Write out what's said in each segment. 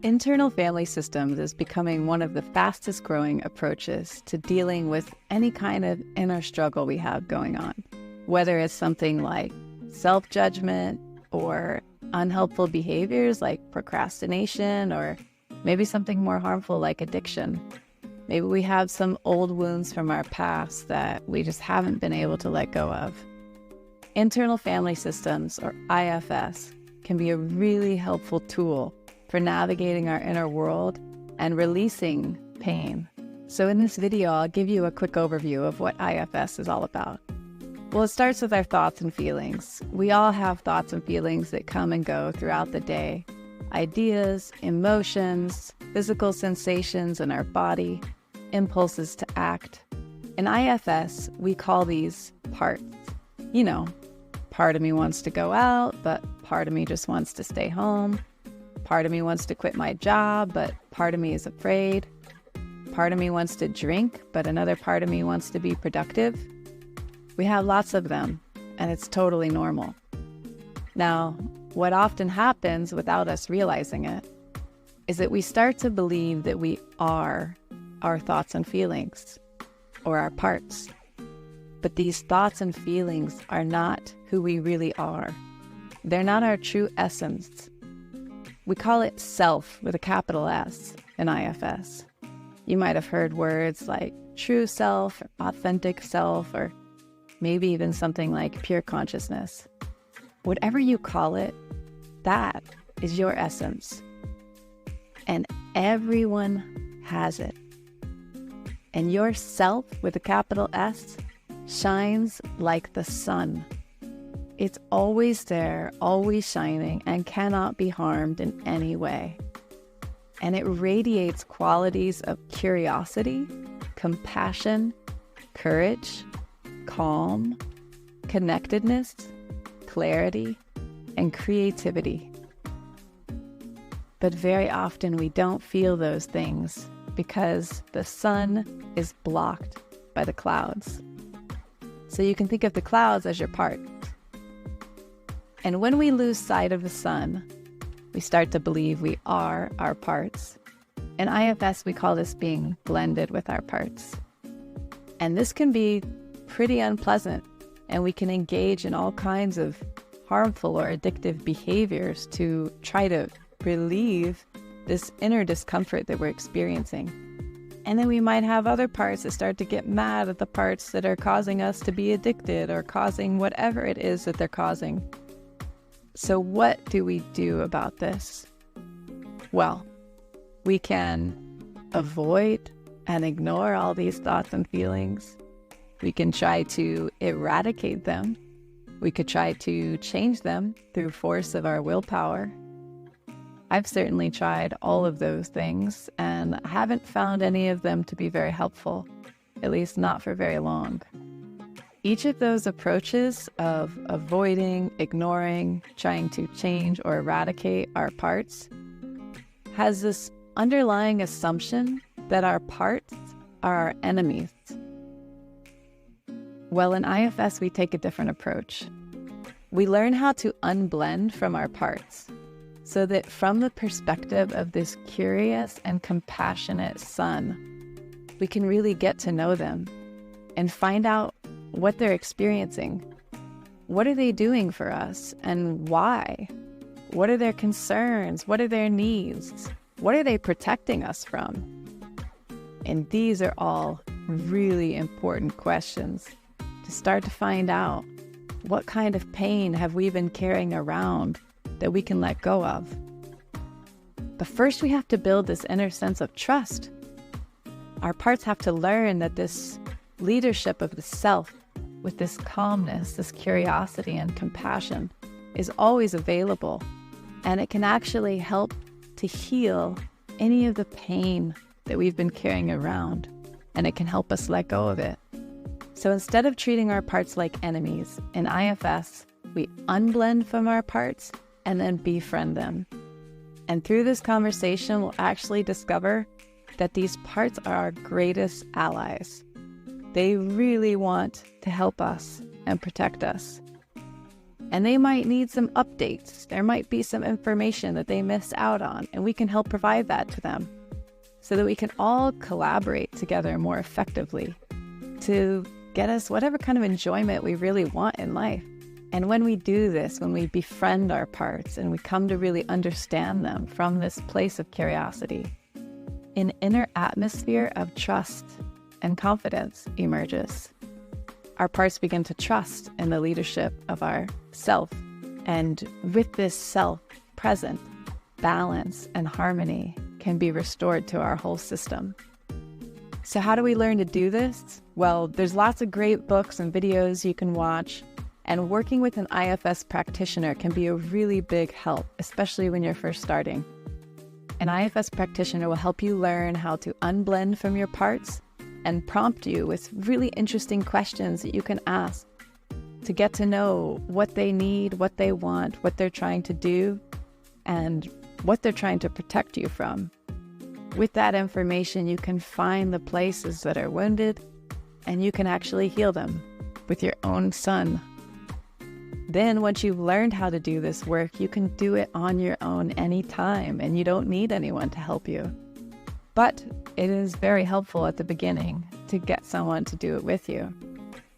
Internal family systems is becoming one of the fastest growing approaches to dealing with any kind of inner struggle we have going on, whether it's something like self-judgment or unhelpful behaviors like procrastination, or maybe something more harmful like addiction. Maybe we have some old wounds from our past that we just haven't been able to let go of. Internal family systems, or IFS, can be a really helpful tool for navigating our inner world and releasing pain. So in this video, I'll give you a quick overview of what IFS is all about. Well, it starts with our thoughts and feelings. We all have thoughts and feelings that come and go throughout the day. Ideas, emotions, physical sensations in our body, impulses to act. In IFS, we call these parts. You know, part of me wants to go out, but part of me just wants to stay home. Part of me wants to quit my job, but part of me is afraid. Part of me wants to drink, but another part of me wants to be productive. We have lots of them, and it's totally normal. Now, what often happens without us realizing it is that we start to believe that we are our thoughts and feelings, or our parts. But these thoughts and feelings are not who we really are. They're not our true essence. We call it self with a capital S in IFS. You might have heard words like true self, or authentic self, or maybe even something like pure consciousness. Whatever you call it, that is your essence. And everyone has it. And your self with a capital S shines like the sun. It's always there, always shining, and cannot be harmed in any way. And it radiates qualities of curiosity, compassion, courage, calm, connectedness, clarity, and creativity. But very often we don't feel those things because the sun is blocked by the clouds. So you can think of the clouds as your part. And when we lose sight of the sun, we start to believe we are our parts. In IFS, we call this being blended with our parts. And this can be pretty unpleasant, and we can engage in all kinds of harmful or addictive behaviors to try to relieve this inner discomfort that we're experiencing. And then we might have other parts that start to get mad at the parts that are causing us to be addicted or causing whatever it is that they're causing. So what do we do about this? Well, we can avoid and ignore all these thoughts and feelings. We can try to eradicate them. We could try to change them through force of our willpower. I've certainly tried all of those things, and I haven't found any of them to be very helpful, at least not for very long. Each of those approaches of avoiding, ignoring, trying to change or eradicate our parts has this underlying assumption that our parts are our enemies. Well, in IFS, we take a different approach. We learn how to unblend from our parts so that from the perspective of this curious and compassionate sun, we can really get to know them and find out what they're experiencing. What are they doing for us, and why? What are their concerns? What are their needs? What are they protecting us from? And these are all really important questions to start to find out what kind of pain have we been carrying around that we can let go of. But first we have to build this inner sense of trust. Our parts have to learn that this leadership of the self with this calmness, this curiosity and compassion is always available, and it can actually help to heal any of the pain that we've been carrying around, and it can help us let go of it. So instead of treating our parts like enemies, in IFS, we unblend from our parts and then befriend them. And through this conversation, we'll actually discover that these parts are our greatest allies. They really want to help us and protect us. And they might need some updates. There might be some information that they missed out on, and we can help provide that to them so that we can all collaborate together more effectively to get us whatever kind of enjoyment we really want in life. And when we do this, when we befriend our parts and we come to really understand them from this place of curiosity, an inner atmosphere of trust and confidence emerges. Our parts begin to trust in the leadership of our self. And with this self present, balance and harmony can be restored to our whole system. So how do we learn to do this? Well, there's lots of great books and videos you can watch. And working with an IFS practitioner can be a really big help, especially when you're first starting. An IFS practitioner will help you learn how to unblend from your parts and prompt you with really interesting questions that you can ask to get to know what they need, what they want, what they're trying to do, and what they're trying to protect you from. With that information, you can find the places that are wounded, and you can actually heal them with your own sun. Then once you've learned how to do this work, you can do it on your own anytime, and you don't need anyone to help you. But it is very helpful at the beginning to get someone to do it with you.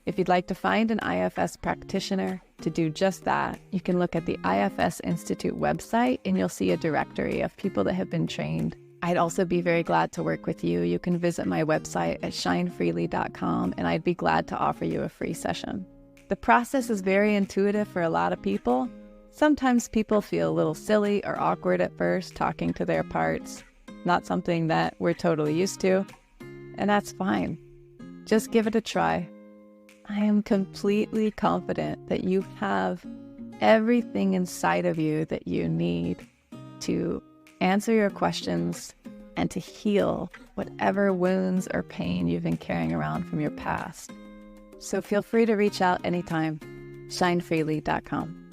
If you'd like to find an IFS practitioner to do just that, you can look at the IFS Institute website and you'll see a directory of people that have been trained. I'd also be very glad to work with you. You can visit my website at shinefreely.com and I'd be glad to offer you a free session. The process is very intuitive for a lot of people. Sometimes people feel a little silly or awkward at first talking to their parts. Not something that we're totally used to, and that's fine. Just give it a try. I am completely confident that you have everything inside of you that you need to answer your questions and to heal whatever wounds or pain you've been carrying around from your past. So feel free to reach out anytime. shinefreely.com.